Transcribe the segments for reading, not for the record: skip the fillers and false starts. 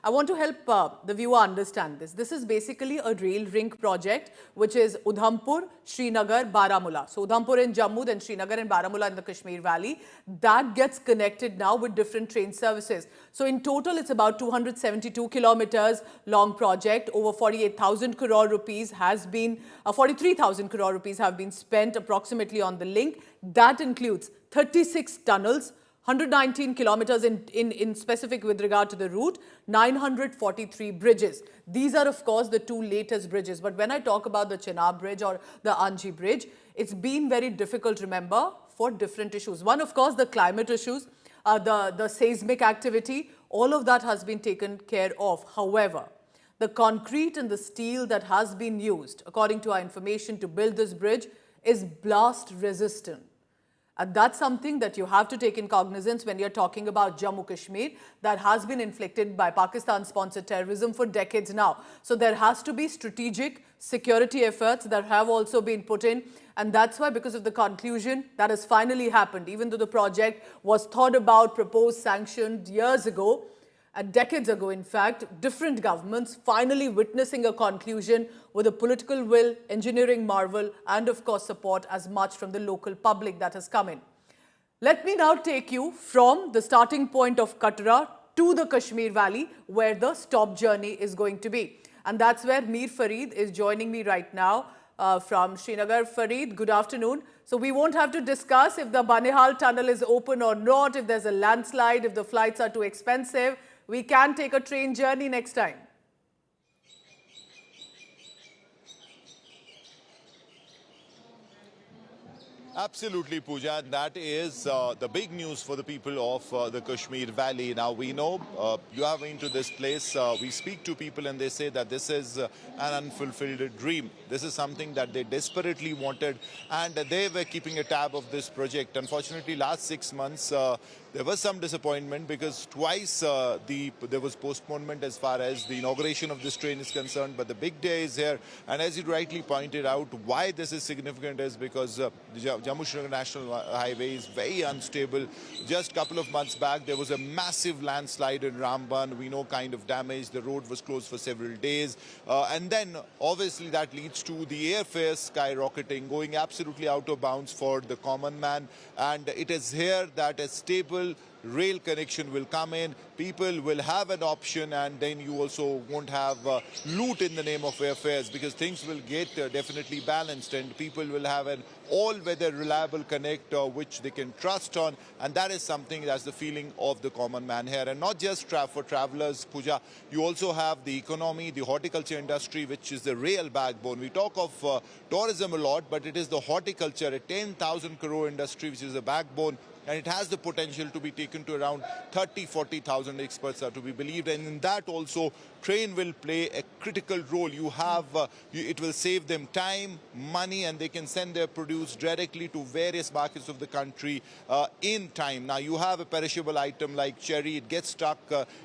I want to help the viewer understand this. This is basically a rail rink project, which is Udhampur, Srinagar, Baramulla. So Udhampur in Jammu, then Srinagar and Baramulla in the Kashmir Valley. That gets connected now with different train services. So in total, it's about 272 kilometers long project. Over 48,000 crore rupees has been, 43,000 crore rupees have been spent approximately on the link. That includes 36 tunnels, 119 kilometers in specific with regard to the route, 943 bridges. These are, of course, the two latest bridges. But when I talk about the Chenab Bridge or the Anji Bridge, it's been very difficult, remember, for different issues. One, of course, the climate issues, the seismic activity, all of that has been taken care of. However, the concrete and the steel that has been used, according to our information, to build this bridge is blast resistant. And that's something that you have to take in cognizance when you're talking about Jammu Kashmir that has been inflicted by Pakistan-sponsored terrorism for decades now. So there has to be strategic security efforts that have also been put in. And that's why, because of the conclusion that has finally happened, even though the project was thought about, proposed, sanctioned years ago, decades ago, in fact, different governments finally witnessing a conclusion with a political will, engineering marvel, and of course support as much from the local public that has come in. Let me now take you from the starting point of Katra to the Kashmir Valley, where the stop journey is going to be. And that's where Mir Farid is joining me right now from Srinagar. Farid, good afternoon. So we won't have to discuss if the Banihal tunnel is open or not, if there's a landslide, if the flights are too expensive. We can take a train journey next time. Absolutely, Pooja. That is the big news for the people of the Kashmir Valley. Now, we know you have been to this place. We speak to people and they say that this is an unfulfilled dream. This is something that they desperately wanted, and they were keeping a tab of this project. Unfortunately, last 6 months, there was some disappointment because twice there was postponement as far as the inauguration of this train is concerned. But the big day is here. And as you rightly pointed out, why this is significant is because the Jammu-Srinagar National Highway is very unstable. Just a couple of months back, there was a massive landslide in Ramban. We know kind of damage. The road was closed for several days. And then, obviously, that leads to the airfares skyrocketing, going absolutely out of bounds for the common man. And it is here that a stable rail connection will come in. People will have an option, and then you also won't have loot in the name of airfares, because things will get definitely balanced, and people will have an all-weather reliable connect which they can trust on. And that is something that's the feeling of the common man here. And not just for travelers, Pooja, you also have the economy, the horticulture industry, which is the real backbone. We talk of tourism a lot, but it is the horticulture, a 10,000 crore industry, which is the backbone. And it has the potential to be taken to around 30-40,000 experts are to be believed. And in that also, train will play a critical role. You have, it will save them time, money, and they can send their produce directly to various markets of the country in time. Now, you have a perishable item like cherry. It gets stuck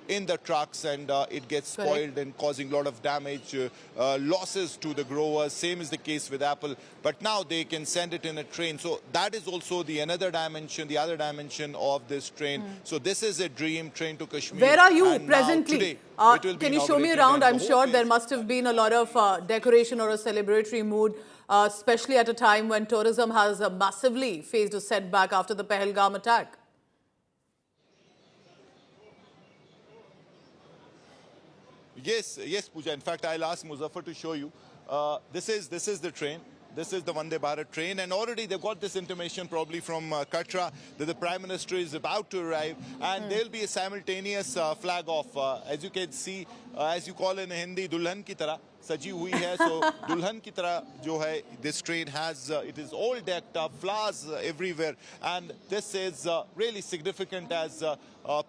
in the trucks and it gets spoiled and causing a lot of damage, losses to the growers. Same is the case with apple. But now they can send it in a train. So that is also the another dimension, the other dimension of this train. So this is a dream train to Kashmir. Where are you presently? Can you show me around? I'm sure there must have been a lot of decoration or a celebratory mood, especially at a time when tourism has massively faced a setback after the Pahalgam attack. Yes, Pooja. In fact, I'll ask Muzaffar to show you. This is the train. This is the Vande Bharat train, and already they've got this intimation probably from Katra that the Prime Minister is about to arrive, and there'll be a simultaneous flag off. As you can see, as you call in Hindi, Dulhan ki tarah saji hui hai. So Dulhan ki tarah jo hai, this train has, it is all decked up, flowers everywhere, and this is really significant as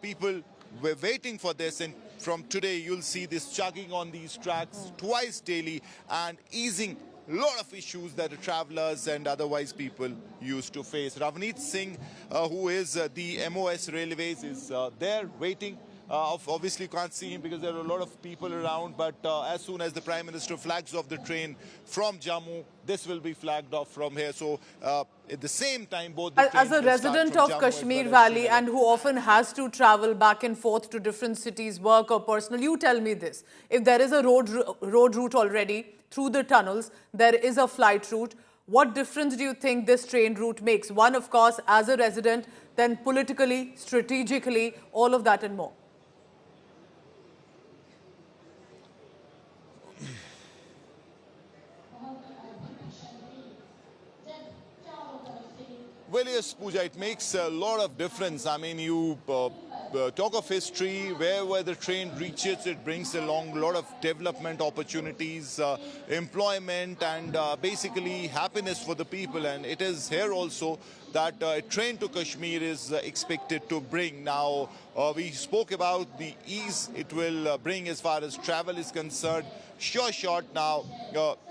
people were waiting for this. And from today, you'll see this chugging on these tracks twice daily and easing a lot of issues that the travelers and otherwise people used to face. Ravneet Singh, who is the MOS Railways, is there waiting Obviously, you can't see him because there are a lot of people around. But as soon as the Prime Minister flags off the train from Jammu, this will be flagged off from here. So at the same time, both the As trains a will start resident from of Jammu as Kashmir well as Valley Srinagar. and who often has to travel back and forth to different cities, work or personal, you tell me this. If there is a road route already through the tunnels, there is a flight route, what difference do you think this train route makes? One, of course, as a resident, then politically, strategically, all of that and more. Well, yes, Pooja, it makes a lot of difference. I mean, you talk of history, where the train reaches, it brings along a lot of development opportunities, employment, and basically happiness for the people. And it is here also that a train to Kashmir is expected to bring. Now, we spoke about the ease it will bring as far as travel is concerned. Sure shot now,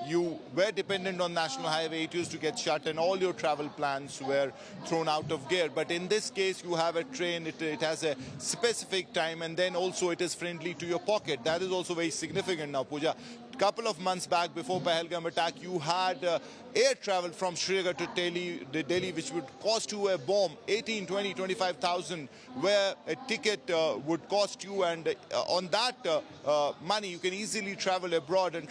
you were dependent on National Highway, it used to get shut and all your travel plans were thrown out of gear. But in this case, you have a train, it has a specific time, and then also it is friendly to your pocket. That is also very significant now, Pooja. Couple of months back, before Pahalgam attack, you had air travel from Srinagar to Delhi, which would cost you a bomb, 18, 20, 25,000, where a ticket would cost you, and on that money, you can easily travel abroad and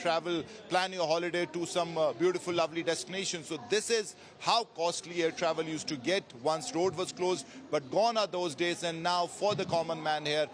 plan your holiday to some beautiful, lovely destination. So this is how costly air travel used to get once road was closed, but gone are those days, and now for the common man here,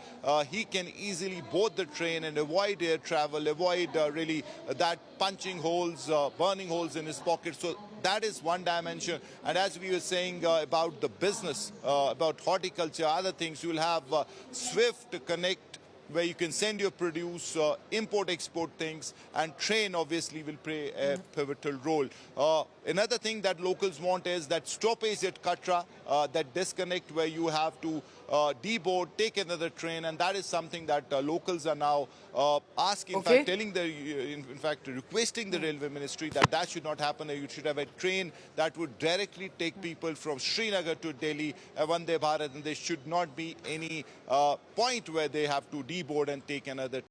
he can easily board the train and avoid air travel, avoid really that punching holes, burning holes in his pocket. So that is one dimension. And as we were saying about the business, about horticulture, other things, you will have Swift Connect, where you can send your produce, import-export things, and train obviously will play a pivotal role. Another thing that locals want is that stoppage at Katra, that disconnect where you have to deboard, take another train, and that is something that locals are now asking, Okay. in fact, requesting the railway ministry that that should not happen. You should have a train that would directly take people from Srinagar to Delhi, Vande Bharat, and there should not be any point where they have to deboard and take another